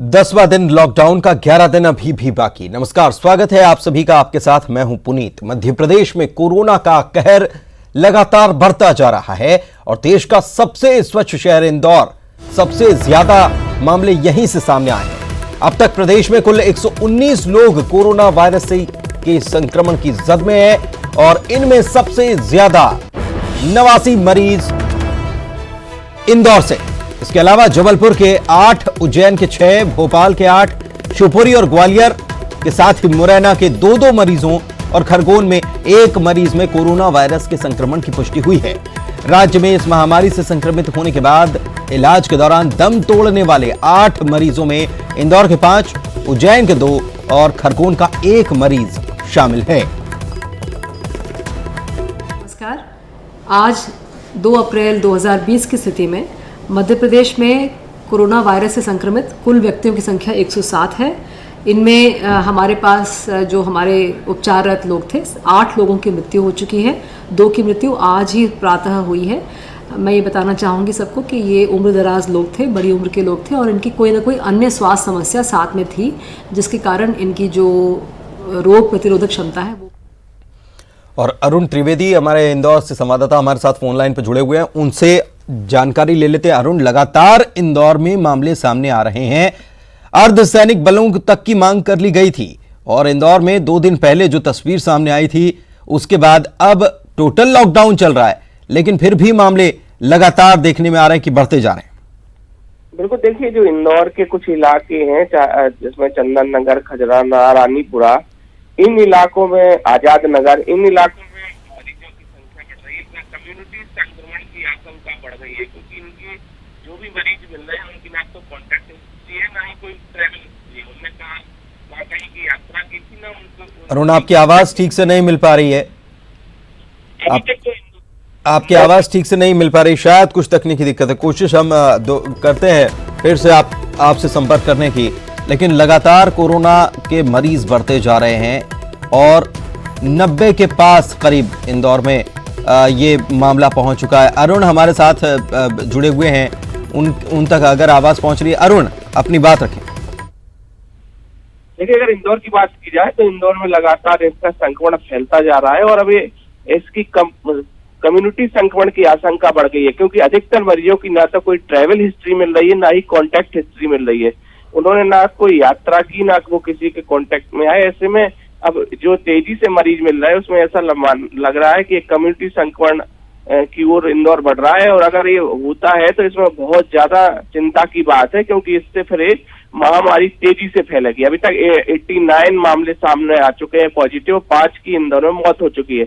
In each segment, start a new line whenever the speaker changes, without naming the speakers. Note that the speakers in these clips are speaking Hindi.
10वां दिन लॉकडाउन का 11 दिन अभी भी बाकी। नमस्कार, स्वागत है आप सभी का। आपके साथ मैं हूं पुनीत। मध्य प्रदेश में कोरोना का कहर लगातार बढ़ता जा रहा है और देश का सबसे स्वच्छ शहर इंदौर, सबसे ज्यादा मामले यहीं से सामने आए हैं। अब तक प्रदेश में कुल 119 लोग कोरोना वायरस के संक्रमण की जद में हैं और इनमें सबसे ज्यादा 89 मरीज इंदौर से। इसके अलावा जबलपुर के 8, उज्जैन के 6, भोपाल के 8, शिवपुरी और ग्वालियर के साथ ही मुरैना के 2 मरीजों और खरगोन में 1 मरीज में कोरोना वायरस के संक्रमण की पुष्टि हुई है। राज्य में इस महामारी से संक्रमित होने के बाद इलाज के दौरान दम तोड़ने वाले 8 मरीजों में इंदौर के 5, उज्जैन के 2 और खरगोन का 1 मरीज शामिल है।
नमस्कार। आज 2 अप्रैल 2020 की स्थिति में मध्य प्रदेश में कोरोना वायरस से संक्रमित कुल व्यक्तियों की संख्या 107 है। इनमें हमारे पास जो हमारे उपचाररत लोग थे, 8 लोगों की मृत्यु हो चुकी है। 2 की मृत्यु आज ही प्रातः हुई है। मैं ये बताना चाहूँगी सबको कि ये उम्र दराज लोग थे, बड़ी उम्र के लोग थे और इनकी कोई ना कोई अन्य स्वास्थ्य समस्या साथ में थी, जिसके कारण इनकी जो रोग प्रतिरोधक क्षमता है वो।
और अरुण त्रिवेदी हमारे इंदौर से संवाददाता हमारे साथ फोन लाइन पर जुड़े हुए हैं, उनसे जानकारी ले लेते हैं। अरुण, लगातार इंदौर में मामले सामने आ रहे हैं। अर्धसैनिक बलों तक की मांग कर ली गई थी और इंदौर में 2 दिन पहले जो तस्वीर सामने आई थी, उसके बाद अब टोटल लॉकडाउन चल रहा है, लेकिन फिर भी मामले लगातार देखने में आ रहे हैं कि बढ़ते जा रहे हैं।
बिल्कुल, देखिए जो इंदौर के कुछ इलाके हैं जिसमें चंदन नगर, खजराना, रानीपुरा, इन इलाकों में आजाद नगर, इन इलाकों में मरीजों की संख्या बढ़ रही है। कम्युनिटी संक्रमण की आशंका बढ़ गई है क्योंकि इनके जो भी मरीज मिल रहे हैं उनकी ना तो कॉन्टैक्ट हिस्ट्री है, ना ही कोई ट्रैवल हिस्ट्री है। उनने कहा ना कहीं की यात्रा की थी, ना उनको।
अरुण, आपकी आवाज ठीक से नहीं मिल पा रही है। आपकी आवाज ठीक से नहीं मिल पा रही, शायद कुछ तकनीकी दिक्कत है। कोशिश हम करते हैं फिर से आपसे संपर्क करने की, लेकिन लगातार कोरोना के मरीज बढ़ते जा रहे हैं और 90 के पास करीब इंदौर में ये मामला पहुंच चुका है। अरुण हमारे साथ जुड़े हुए हैं, उन तक अगर आवाज पहुंच रही है। अरुण, अपनी बात रखें।
देखिए, अगर इंदौर की बात की जाए तो इंदौर में लगातार इसका संक्रमण फैलता जा रहा है और अभी इसकी कम्युनिटी संक्रमण की आशंका बढ़ गई है क्योंकि अधिकतर मरीजों की ना तो कोई ट्रैवल हिस्ट्री मिल रही है, ना ही कॉन्टैक्ट हिस्ट्री मिल रही है। उन्होंने ना कोई यात्रा की, ना वो किसी के कांटेक्ट में आए। ऐसे में अब जो तेजी से मरीज मिल रहा है उसमें ऐसा लग रहा है कि कम्युनिटी संक्रमण की ओर इंदौर बढ़ रहा है और अगर ये होता है तो इसमें बहुत ज्यादा चिंता की बात है क्योंकि इससे फिर एक महामारी तेजी से फैलेगी। अभी तक 89 मामले सामने आ चुके हैं पॉजिटिव, 5 की इंदौर में मौत हो चुकी है।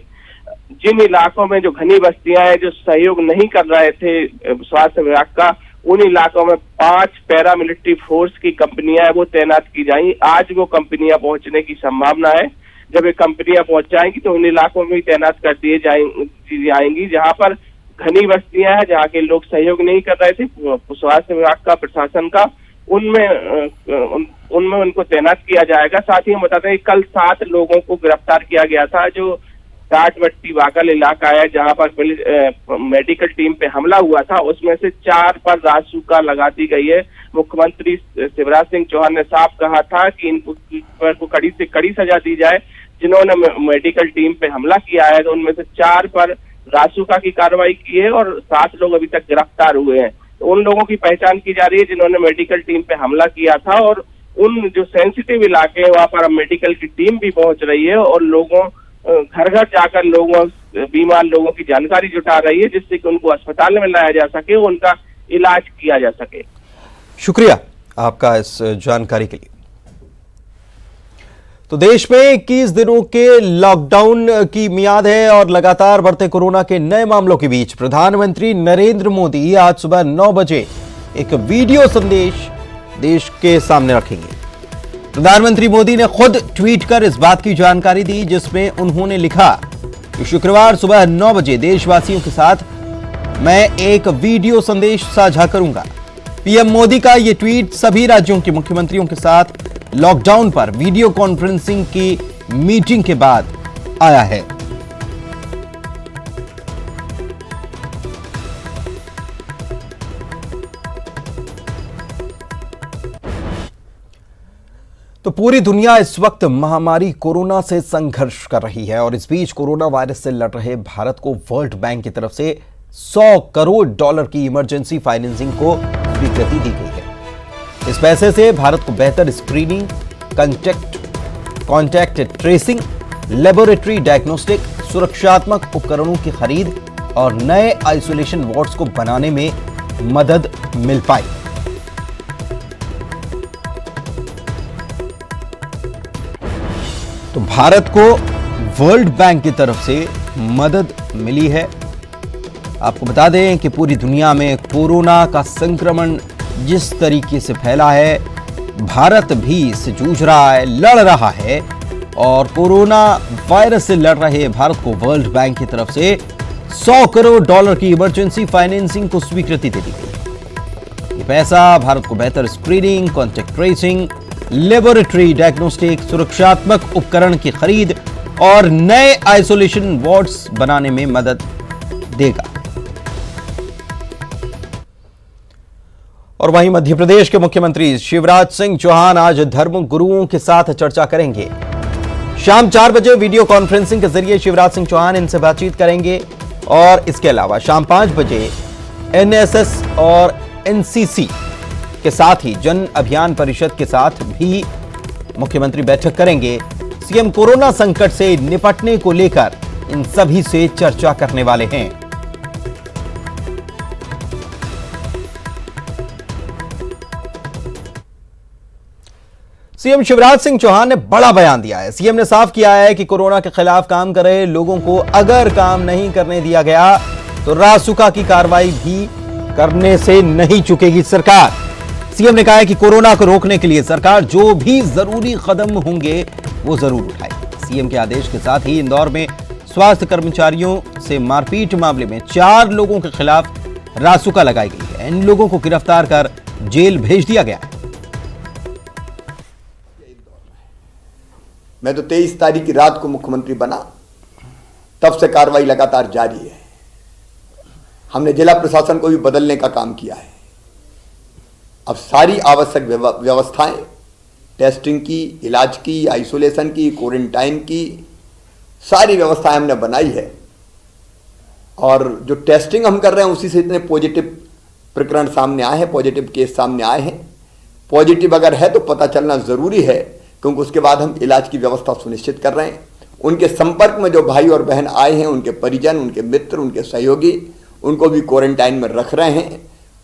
जिन इलाकों में जो घनी बस्तियां हैं, जो सहयोग नहीं कर रहे थे स्वास्थ्य विभाग का, उन इलाकों में 5 पैरामिलिट्री फोर्स की कंपनियां है वो तैनात की जाएंगी। आज वो कंपनियां पहुंचने की संभावना है। जब ये कंपनियां पहुंच जाएंगी तो उन इलाकों में तैनात कर दिए जाएंगी जहां पर घनी बस्तियां हैं, जहां के लोग सहयोग नहीं कर रहे थे स्वास्थ्य विभाग का, प्रशासन का, उनमें उनको तैनात किया जाएगा। साथ ही हम बताते हैं कल 7 लोगों को गिरफ्तार किया गया था जो टाटवट्टी वागल इलाका है जहां पर पुलिस मेडिकल टीम पे हमला हुआ था। उसमें से 4 पर रासुका लगा दी गई है। मुख्यमंत्री शिवराज सिंह चौहान ने साफ कहा था कि इन पर को कड़ी से कड़ी सजा दी जाए। जिन्होंने मेडिकल टीम पे हमला किया है तो उनमें से 4 पर रासुका की कार्रवाई की है और 7 लोग अभी तक गिरफ्तार हुए हैं। तो उन लोगों की पहचान की जा रही है जिन्होंने मेडिकल टीम पे हमला किया था और उन जो सेंसिटिव इलाके हैं वहां पर मेडिकल की टीम भी पहुंच रही है और लोगों घर घर जाकर बीमार लोगों की जानकारी जुटा रही है जिससे कि उनको अस्पताल में लाया जा सके, उनका इलाज किया जा सके।
शुक्रिया आपका इस जानकारी के लिए। तो देश में 21 दिनों के लॉकडाउन की मियाद है और लगातार बढ़ते कोरोना के नए मामलों के बीच प्रधानमंत्री नरेंद्र मोदी आज सुबह 9 बजे एक वीडियो संदेश देश के सामने रखेंगे। प्रधानमंत्री मोदी ने खुद ट्वीट कर इस बात की जानकारी दी, जिसमें उन्होंने लिखा कि शुक्रवार सुबह 9 बजे देशवासियों के साथ मैं एक वीडियो संदेश साझा करूंगा। पीएम मोदी का यह ट्वीट सभी राज्यों के मुख्यमंत्रियों के साथ लॉकडाउन पर वीडियो कॉन्फ्रेंसिंग की मीटिंग के बाद आया है। तो पूरी दुनिया इस वक्त महामारी कोरोना से संघर्ष कर रही है और इस बीच कोरोना वायरस से लड़ रहे भारत को वर्ल्ड बैंक की तरफ से $100 करोड़ की इमरजेंसी फाइनेंसिंग को स्वीकृति दी गई है। इस पैसे से भारत को बेहतर screening, contact tracing, laboratory diagnostic, सुरक्षात्मक उपकरणों की खरीद और नए आइसोलेशन वार्ड्स को बनाने में मदद मिल पाई। तो भारत को वर्ल्ड बैंक की तरफ से मदद मिली है। आपको बता दें कि पूरी दुनिया में कोरोना का संक्रमण जिस तरीके से फैला है, भारत भी इससे जूझ रहा है, लड़ रहा है और कोरोना वायरस से लड़ रहे भारत को वर्ल्ड बैंक की तरफ से $100 करोड़ की इमरजेंसी फाइनेंसिंग को स्वीकृति दे दी गई। ये पैसा भारत को बेहतर screening, contact tracing, laboratory diagnostic, सुरक्षात्मक उपकरण की खरीद और नए आइसोलेशन वार्ड्स बनाने में मदद देगा। और वहीं मध्य प्रदेश के मुख्यमंत्री शिवराज सिंह चौहान आज धर्म गुरुओं के साथ चर्चा करेंगे। शाम 4 बजे वीडियो कॉन्फ्रेंसिंग के जरिए शिवराज सिंह चौहान इनसे बातचीत करेंगे और इसके अलावा शाम 5 बजे एनएसएस और एनसीसी के साथ ही जन अभियान परिषद के साथ भी मुख्यमंत्री बैठक करेंगे। सीएम कोरोना संकट से निपटने को लेकर इन सभी से चर्चा करने वाले हैं। सीएम शिवराज सिंह चौहान ने बड़ा बयान दिया है। सीएम ने साफ किया है कि कोरोना के खिलाफ काम कर रहे लोगों को अगर काम नहीं करने दिया गया तो रासुका की कार्रवाई भी करने से नहीं चूकेगी सरकार। सीएम ने कहा है कि कोरोना को रोकने के लिए सरकार जो भी जरूरी कदम होंगे वो जरूर उठाएगी। सीएम के आदेश के साथ ही इंदौर में स्वास्थ्य कर्मचारियों से मारपीट मामले में 4 लोगों के खिलाफ रासुका लगाई गई है। इन लोगों को गिरफ्तार कर जेल भेज दिया गया है।
मैं तो 23 तारीख की रात को मुख्यमंत्री बना, तब से कार्रवाई लगातार जारी है। हमने जिला प्रशासन को भी बदलने का काम किया है। अब सारी आवश्यक व्यवस्थाएं, टेस्टिंग की, इलाज की, आइसोलेशन की, क्वारंटाइन की, सारी व्यवस्थाएं हमने बनाई है। और जो टेस्टिंग हम कर रहे हैं उसी से इतने पॉजिटिव प्रकरण सामने आए हैं, पॉजिटिव केस सामने आए हैं। पॉजिटिव अगर है तो पता चलना जरूरी है, क्योंकि उसके बाद हम इलाज की व्यवस्था सुनिश्चित कर रहे हैं। उनके संपर्क में जो भाई और बहन आए हैं, उनके परिजन, उनके मित्र, उनके सहयोगी, उनको भी क्वारंटाइन में रख रहे हैं।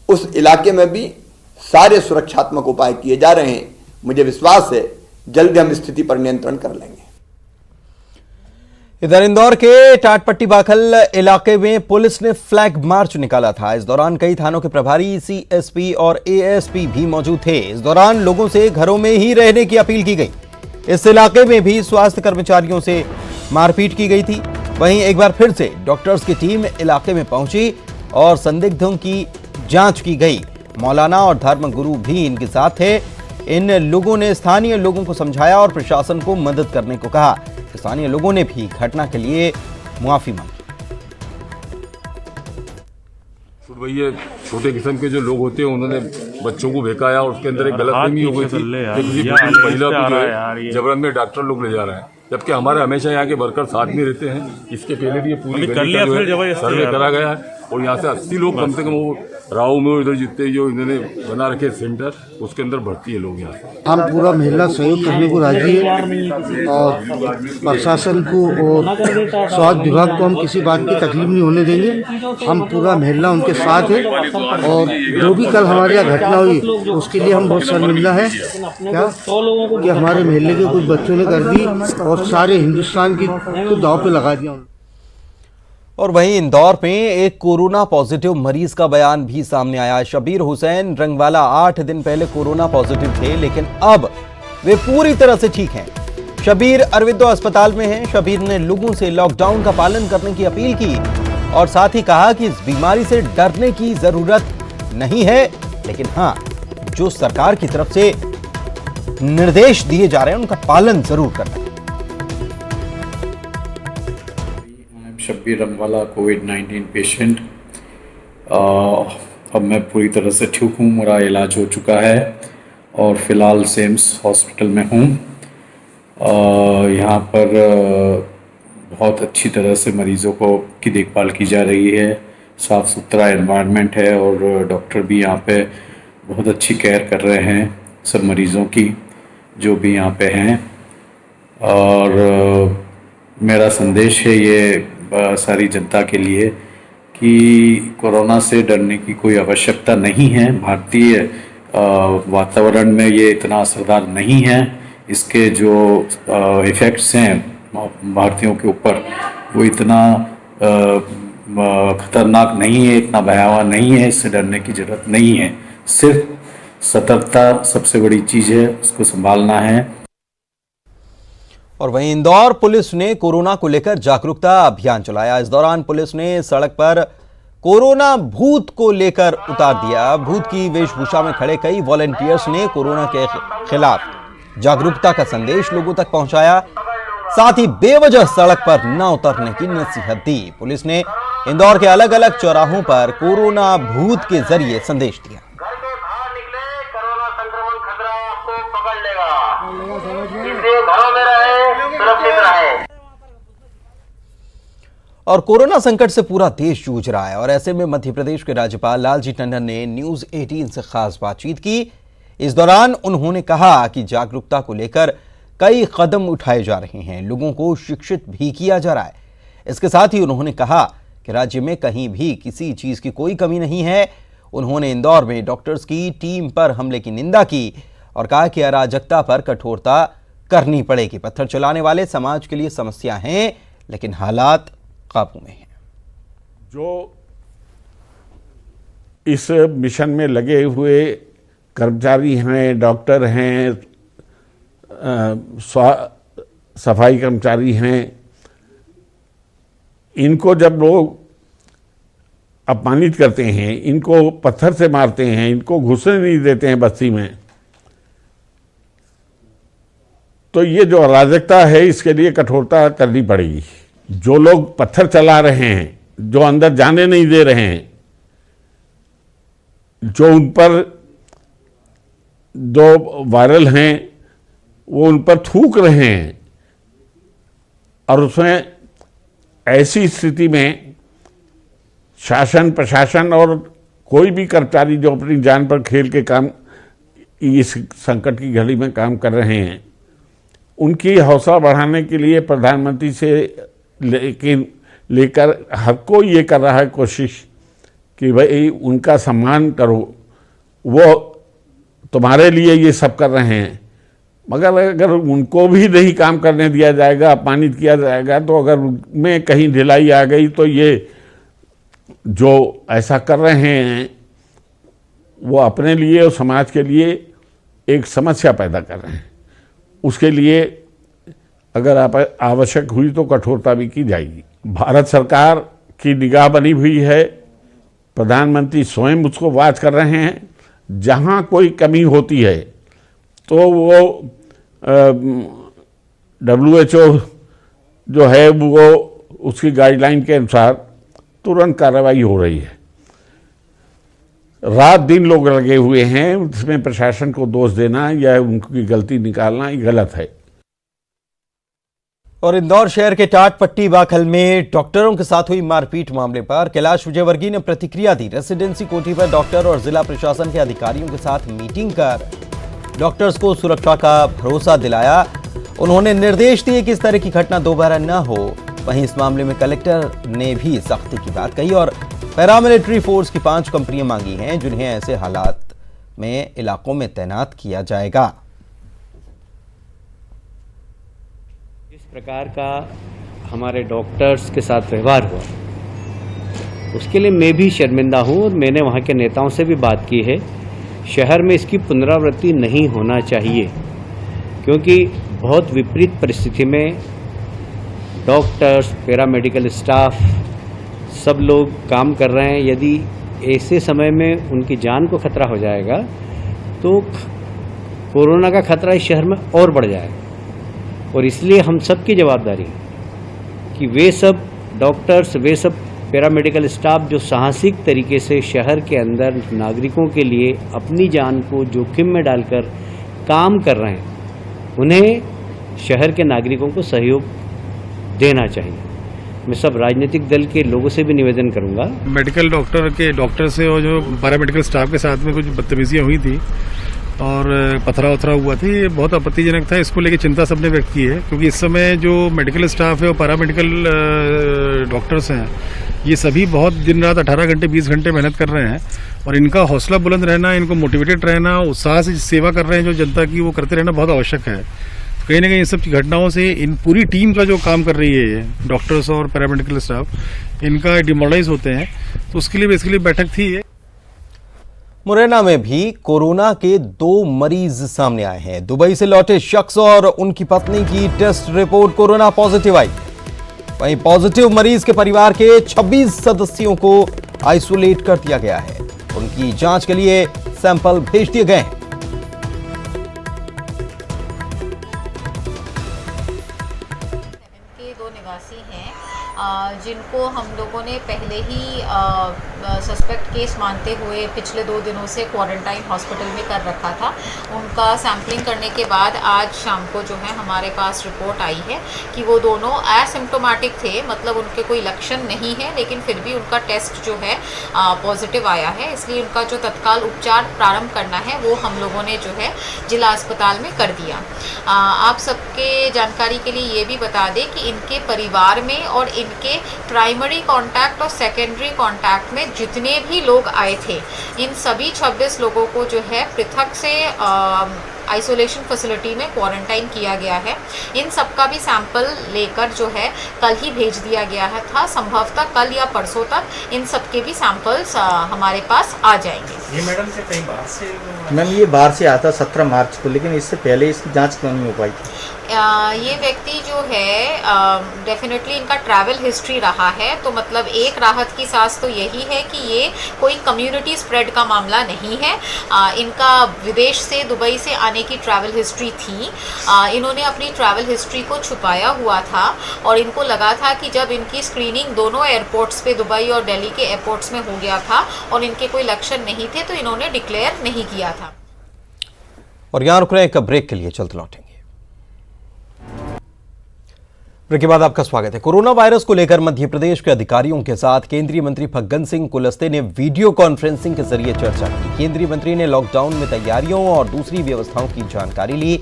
उस इलाके में भी सारे सुरक्षात्मक उपाय किए जा रहे हैं। मुझे विश्वास है जल्द हम स्थिति पर नियंत्रण कर लेंगे।
इधर इंदौर के टाटपट्टी बाखल इलाके में पुलिस ने फ्लैग मार्च निकाला था। इस दौरान कई थानों के प्रभारी, सीएसपी और एएसपी भी मौजूद थे। इस दौरान लोगों से घरों में ही रहने की अपील की गई। इस इलाके में भी स्वास्थ्य कर्मचारियों से मारपीट की गई थी। वहीं एक बार फिर से डॉक्टर्स की टीम इलाके में पहुंची और संदिग्धों की जांच की गई। मौलाना और धर्म गुरु भी इनके साथ थे। इन लोगों ने स्थानीय लोगों को समझाया और प्रशासन को मदद करने को कहा। स्थानीय लोगों ने भी घटना के लिए मुआफी मांगी।
भैया छोटे किस्म के जो लोग होते हैं उन्होंने बच्चों को बहकाया और उसके अंदर एक गलतफहमी हो गई थी कि किसी महिला को जो है जबरन में डॉक्टर लोग ले जा रहे हैं, जबकि हमारे हमेशा यहाँ के वर्कर साथ में रहते हैं। इसके पहले भी ये पूरी सर्वे करा गया है और यहाँ से 80 लोग कम से कम वो राव में इधर जितने जो इन्होंने बना रखे सेंटर उसके अंदर भर्ती है लोग। यहाँ
हम पूरा महिला सहयोग करने को राजी है और प्रशासन को और स्वास्थ्य विभाग को हम किसी बात की तकलीफ नहीं होने देंगे। हम पूरा महिला उनके साथ है और जो भी कल हमारे यहाँ घटना हुई उसके लिए हम बहुत शर्मिंदा है क्या कि हमारे महल्ले के कुछ बच्चों ने कर दी और सारे हिंदुस्तान की तो दाव पे लगा दिया।
और वहीं इंदौर में एक कोरोना पॉजिटिव मरीज का बयान भी सामने आया। शबीर हुसैन रंगवाला 8 दिन पहले कोरोना पॉजिटिव थे, लेकिन अब वे पूरी तरह से ठीक हैं। शबीर अरविंदो अस्पताल में हैं। शबीर ने लोगों से लॉकडाउन का पालन करने की अपील की और साथ ही कहा कि इस बीमारी से डरने की जरूरत नहीं है, लेकिन हाँ, जो सरकार की तरफ से निर्देश दिए जा रहे हैं उनका पालन जरूर करना है।
शब्बीर रंगवाला कोविड-19 पेशेंट। अब मैं पूरी तरह से ठीक हूँ, मेरा इलाज हो चुका है और फ़िलहाल सेम्स हॉस्पिटल में हूँ। यहाँ पर बहुत अच्छी तरह से मरीज़ों की देखभाल की जा रही है। साफ़ सुथरा एनवायरनमेंट है और डॉक्टर भी यहाँ पे बहुत अच्छी केयर कर रहे हैं सब मरीज़ों की जो भी यहाँ पे हैं। और मेरा संदेश है ये सारी जनता के लिए कि कोरोना से डरने की कोई आवश्यकता नहीं है। भारतीय वातावरण में ये इतना असरदार नहीं है। इसके जो इफ़ेक्ट्स हैं भारतीयों के ऊपर वो इतना ख़तरनाक नहीं है, इतना भयावह नहीं है। इससे डरने की ज़रूरत नहीं है। सिर्फ सतर्कता सबसे बड़ी चीज़ है, उसको संभालना है।
और वहीं इंदौर पुलिस ने कोरोना को लेकर जागरूकता अभियान चलाया। इस दौरान पुलिस ने सड़क पर कोरोना भूत को लेकर उतार दिया। भूत की वेशभूषा में खड़े कई वॉलंटियर्स ने कोरोना के खिलाफ जागरूकता का संदेश लोगों तक पहुंचाया। साथ ही बेवजह सड़क पर न उतरने की नसीहत दी। पुलिस ने इंदौर के अलग अलग चौराहों पर कोरोना भूत के जरिए संदेश दिया। और कोरोना संकट से पूरा देश जूझ रहा है और ऐसे में मध्य प्रदेश के राज्यपाल लालजी टंडन ने न्यूज 18 से खास बातचीत की। इस दौरान उन्होंने कहा कि जागरूकता को लेकर कई कदम उठाए जा रहे हैं, लोगों को शिक्षित भी किया जा रहा है। इसके साथ ही उन्होंने कहा कि राज्य में कहीं भी किसी चीज की कोई कमी नहीं है। उन्होंने इंदौर में डॉक्टर्स की टीम पर हमले की निंदा की और कहा कि अराजकता पर कठोरता करनी पड़ेगी। पत्थर चलाने वाले समाज के लिए समस्या हैं, लेकिन हालात काबू में हैं।
जो इस मिशन में लगे हुए कर्मचारी हैं, डॉक्टर हैं, सफाई कर्मचारी हैं, इनको जब लोग अपमानित करते हैं, इनको पत्थर से मारते हैं, इनको घुसने नहीं देते हैं बस्ती में, तो ये जो अराजकता है इसके लिए कठोरता करनी पड़ेगी। जो लोग पत्थर चला रहे हैं, जो अंदर जाने नहीं दे रहे हैं, जो उन पर जो वायरल हैं वो उन पर थूक रहे हैं, और उसमें ऐसी स्थिति में शासन प्रशासन और कोई भी कर्मचारी जो अपनी जान पर खेल के काम इस संकट की घड़ी में काम कर रहे हैं, उनकी हौसला बढ़ाने के लिए प्रधानमंत्री से लेकर हर कोई ये कर रहा है कोशिश कि भाई उनका सम्मान करो। वो तुम्हारे लिए ये सब कर रहे हैं, मगर अगर उनको भी नहीं काम करने दिया जाएगा, अपमानित किया जाएगा, तो अगर उनमें कहीं ढिलाई आ गई तो ये जो ऐसा कर रहे हैं वो अपने लिए और समाज के लिए एक समस्या पैदा कर रहे हैं। उसके लिए अगर आवश्यक हुई तो कठोरता भी की जाएगी। भारत सरकार की निगाह बनी हुई है, प्रधानमंत्री स्वयं उसको वॉच कर रहे हैं। जहां कोई कमी होती है तो वो WHO जो है वो उसकी गाइडलाइन के अनुसार तुरंत कार्रवाई हो रही है। रात दिन लोग लगे हुए हैं, उसमें प्रशासन को दोष देना या उनकी गलती निकालना ये गलत है।
और इंदौर शहर के टाट पट्टी बाखल में डॉक्टरों के साथ हुई मारपीट मामले पर कैलाश विजयवर्गीय ने प्रतिक्रिया दी। रेसिडेंसी कोठी पर डॉक्टर और जिला प्रशासन के अधिकारियों के साथ मीटिंग कर डॉक्टर्स को सुरक्षा का भरोसा दिलाया। उन्होंने निर्देश दिए कि इस तरह की घटना दोबारा न हो। वहीं इस मामले में कलेक्टर ने भी सख्ती की बात कही और पैरामिलिट्री फोर्स की 5 कंपनियां मांगी हैं, जिन्हें ऐसे हालात में इलाकों में तैनात किया जाएगा।
इस प्रकार का हमारे डॉक्टर्स के साथ व्यवहार हुआ, उसके लिए मैं भी शर्मिंदा हूं और मैंने वहां के नेताओं से भी बात की है। शहर में इसकी पुनरावृत्ति नहीं होना चाहिए, क्योंकि बहुत विपरीत परिस्थिति में डॉक्टर्स, पैरामेडिकल स्टाफ सब लोग काम कर रहे हैं। यदि ऐसे समय में उनकी जान को खतरा हो जाएगा तो कोरोना का खतरा इस शहर में और बढ़ जाएगा। और इसलिए हम सब की जवाबदारी है कि वे सब डॉक्टर्स, वे सब पैरामेडिकल स्टाफ जो साहसिक तरीके से शहर के अंदर नागरिकों के लिए अपनी जान को जोखिम में डालकर काम कर रहे हैं, उन्हें शहर के नागरिकों को सहयोग देना चाहिए। मैं सब राजनीतिक दल के लोगों से भी निवेदन करूंगा।
मेडिकल डॉक्टर से और जो पैरामेडिकल स्टाफ के साथ में कुछ बदतमीजियां हुई थी और पथरा हुआ था, ये बहुत आपत्तिजनक था। इसको लेकर चिंता सबने व्यक्त की है, क्योंकि इस समय जो मेडिकल स्टाफ है और पैरामेडिकल डॉक्टर्स हैं, ये सभी बहुत दिन रात 18 घंटे 20 घंटे मेहनत कर रहे हैं और इनका हौसला बुलंद रहना, इनको मोटिवेटेड रहना, उत्साह से सेवा कर रहे हैं जो जनता की, वो करते रहना बहुत आवश्यक है। कहीं ना कहीं इन सब घटनाओं से इन पूरी टीम का जो काम कर रही है डॉक्टर्स और पैरामेडिकल स्टाफ, इनका डिमोरलाइज होते हैं, तो उसके लिए बेसिकली बैठक थी ये।
मुरैना में भी कोरोना के 2 मरीज सामने आए हैं। दुबई से लौटे शख्स और उनकी पत्नी की टेस्ट रिपोर्ट कोरोना पॉजिटिव आई। वहीं पॉजिटिव मरीज के परिवार के 26 सदस्यों को आइसोलेट कर दिया गया है। उनकी जांच के लिए सैंपल भेज दिए गए हैं।
के 2 निवासी हैं जिनको हम लोगों ने पहले ही सस्पेक्ट केस मानते हुए पिछले 2 दिनों से क्वारंटाइन हॉस्पिटल में कर रखा था। उनका सैम्पलिंग करने के बाद आज शाम को जो है हमारे पास रिपोर्ट आई है कि वो दोनों एसिम्प्टोमेटिक थे, मतलब उनके कोई लक्षण नहीं है, लेकिन फिर भी उनका टेस्ट जो है पॉजिटिव आया है। इसलिए उनका जो तत्काल उपचार प्रारंभ करना है वो हम लोगों ने जो है जिला अस्पताल में कर दिया। आप सबके जानकारी के लिए ये भी बता दें कि इनके परिवार में और इनके प्राइमरी कांटेक्ट और सेकेंडरी कांटेक्ट में जितने भी लोग आए थे, इन सभी 26 लोगों को जो है पृथक से आइसोलेशन फैसिलिटी में क्वारंटाइन किया गया है। इन सबका भी सैंपल लेकर जो है कल ही भेज दिया गया था। संभवतः कल या परसों तक इन सबके भी सैंपल्स हमारे पास आ जाएंगे।
ये मैडम से कहीं बाहर से मैम ये बाहर से आता 17 मार्च को, लेकिन इससे पहले इसकी जांच क्यों नहीं हो पाई थी?
ये व्यक्ति जो है डेफिनेटली इनका ट्रैवल हिस्ट्री रहा है, तो मतलब एक राहत की सांस तो यही है कि ये कोई कम्युनिटी स्प्रेड का मामला नहीं है। इनका विदेश से दुबई से आने की ट्रैवल हिस्ट्री थी। इन्होंने अपनी ट्रैवल हिस्ट्री को छुपाया हुआ था और इनको लगा था कि जब इनकी स्क्रीनिंग दोनों एयरपोर्ट्स पे, दुबई और दिल्ली के एयरपोर्ट्स में हो गया था और इनके कोई लक्षण नहीं थे, तो इन्होंने डिक्लेयर नहीं किया था।
और यहां रुक रहे हैं, एक ब्रेक के लिए, चलते लौटेंगे। ब्रेक के बाद आपका स्वागत है। कोरोना वायरस को लेकर मध्य प्रदेश के अधिकारियों के साथ केंद्रीय मंत्री फग्गन सिंह कुलस्ते ने वीडियो कॉन्फ्रेंसिंग के जरिए चर्चा की। केंद्रीय मंत्री ने लॉकडाउन में तैयारियों और दूसरी व्यवस्थाओं की जानकारी ली।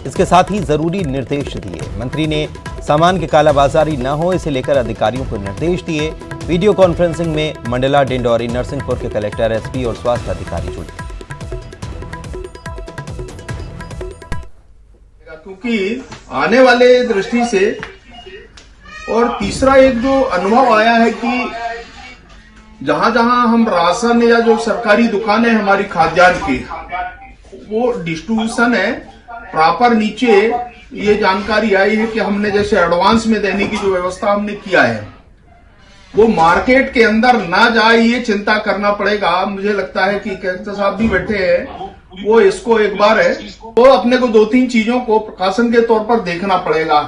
इसके साथ ही जरूरी निर्देश दिए। मंत्री ने सामान की कालाबाजारी न हो, इसे लेकर अधिकारियों को निर्देश दिए। वीडियो कॉन्फ्रेंसिंग में मंडला, डिंडौरी, नरसिंहपुर के कलेक्टर, एसपी और स्वास्थ्य अधिकारी जुड़े।
क्योंकि आने वाले दृष्टि से, और तीसरा एक जो अनुभव आया है कि जहां जहां हम राशन या जो सरकारी दुकानें हमारी खाद्यान्न की, वो डिस्ट्रीब्यूशन है प्रॉपर नीचे, ये जानकारी आई है कि हमने जैसे एडवांस में देने की जो व्यवस्था हमने किया है, वो मार्केट के अंदर ना जाए, ये चिंता करना पड़ेगा। मुझे लगता है कि कलेक्टर साहब भी बैठे हैं, वो इसको एक बार है तो अपने को 2-3 चीजों को प्रकाशन के तौर पर देखना पड़ेगा।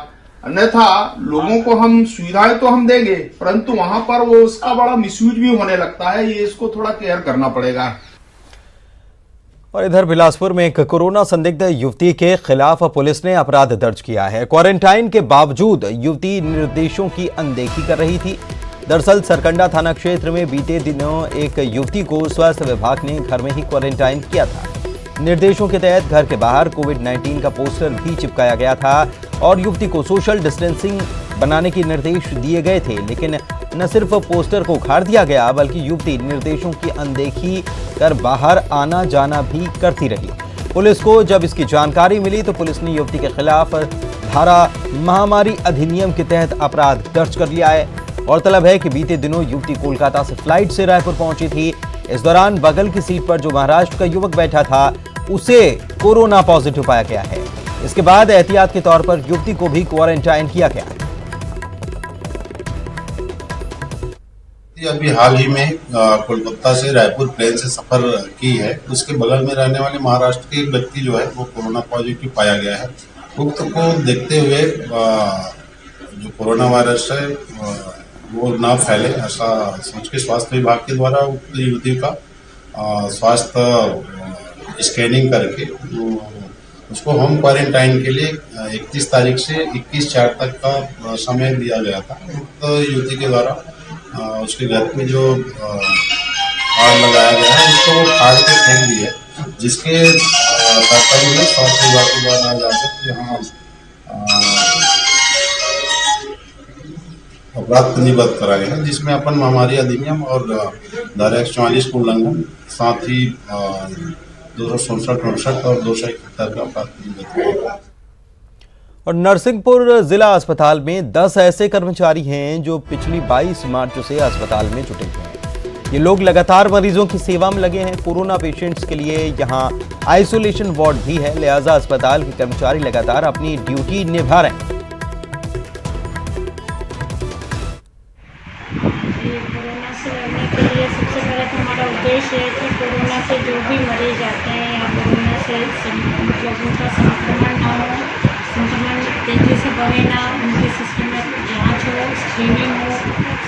अन्यथा लोगों को हम सुविधाएं तो हम देंगे, परंतु वहां पर वो उसका बड़ा मिसयूज भी होने लगता है, ये इसको थोड़ा केयर करना पड़ेगा।
और इधर बिलासपुर में एक कोरोना संदिग्ध युवती के खिलाफ पुलिस ने अपराध दर्ज किया है। क्वारंटाइन के बावजूद युवती निर्देशों की अनदेखी कर रही थी। दरअसल सरकंडा थाना क्षेत्र में बीते दिनों एक युवती को स्वास्थ्य विभाग ने घर में ही क्वारंटाइन किया था। निर्देशों के तहत घर के बाहर कोविड-19 का पोस्टर भी चिपकाया गया था और युवती को सोशल डिस्टेंसिंग बनाने के निर्देश दिए गए थे। लेकिन न सिर्फ पोस्टर को उखाड़ दिया गया, बल्कि युवती निर्देशों की अनदेखी कर बाहर आना जाना भी करती रही। पुलिस को जब इसकी जानकारी मिली तो पुलिस ने युवती के खिलाफ धारा महामारी अधिनियम के तहत अपराध दर्ज कर लिया है। और तलब है कि बीते दिनों युवती कोलकाता से फ्लाइट से रायपुर पहुंची थी। इस दौरान बगल की सीट पर जो महाराष्ट्र का युवक बैठा था, उसे कोरोना पॉजिटिव पाया गया है। इसके बाद एहतियात के तौर पर युवती को भी क्वारंटाइन किया गया।
अभी हाल ही में कोलकाता से रायपुर प्लेन से सफर की है, उसके बगल में रहने वाले महाराष्ट्र के एक व्यक्ति जो है वो कोरोना पॉजिटिव पाया गया है। उक्त को देखते हुए जो कोरोना वायरस है वो ना फैले, ऐसा सोच के स्वास्थ्य विभाग के द्वारा उक्त युवती का स्वास्थ्य स्कैनिंग करके उसको होम क्वारंटाइन के लिए 31 तारीख से 21/4 तक का समय दिया गया था। तो युवती के द्वारा उसके घर में जो कार्ड लगाया गया है उसको वो फाड़ के फेंक दिए, जिसके कर्तव्य में स्वास्थ्य विभाग के द्वारा जाकर यहाँ अपराध पंजीबद्ध करा गया, जिसमें अपन महामारी अधिनियम और धारा 144 का उल्लंघन, साथ ही 267 और 271 का अपराध पंजीबद्ध किया।
और नरसिंहपुर जिला अस्पताल में 10 ऐसे कर्मचारी हैं जो पिछली 22 मार्च से अस्पताल में जुटे हुए हैं। ये लोग लगातार मरीजों की सेवा में लगे हैं। कोरोना पेशेंट्स के लिए यहाँ आइसोलेशन वार्ड भी है, लिहाजा अस्पताल के कर्मचारी लगातार अपनी ड्यूटी निभा रहे हैं।
कोरोना से लड़ने के लिए सबसे पहले तो हमारा उद्देश्य है कि कोरोना से जो भी मरीज आते हैं या कोरोना से मतलब उनका संक्रमण ना हो, संक्रमण तेजी से बढ़े ना, उनके सिस्टम में जाँच हो, स्क्रीनिंग हो,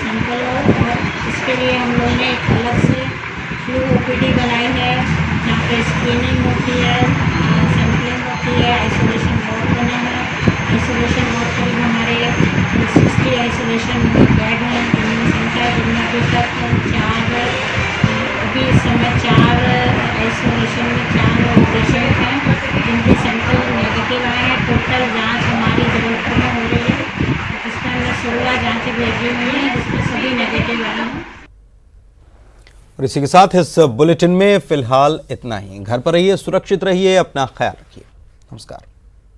सैंपल हो। और इसके लिए हम लोगों ने एक अलग से फ्लू OPD बनाई है, जहाँ पे स्क्रीनिंग होती है, सैंपलिंग होती है, आइसोलेशन वार्ड बने हैं। आइसोलेशन वार्ड पर हमारे 60 आइसोलेशन बेड हैं, जिनमें अभी तक 4 आइसोलेशन में 4 पेशेंट हैं जिनके सैंपल नेगेटिव आए हैं। टोटल जांच हमारी जबलपुर में हो रही है, इसमें हमने 16 जांचें भेजी हुई हैं, जिसमें सभी नेगेटिव आए हैं।
और इसी के साथ इस बुलेटिन में फिलहाल इतना ही। घर पर रहिए, सुरक्षित रहिए, अपना ख्याल रखिए। नमस्कार।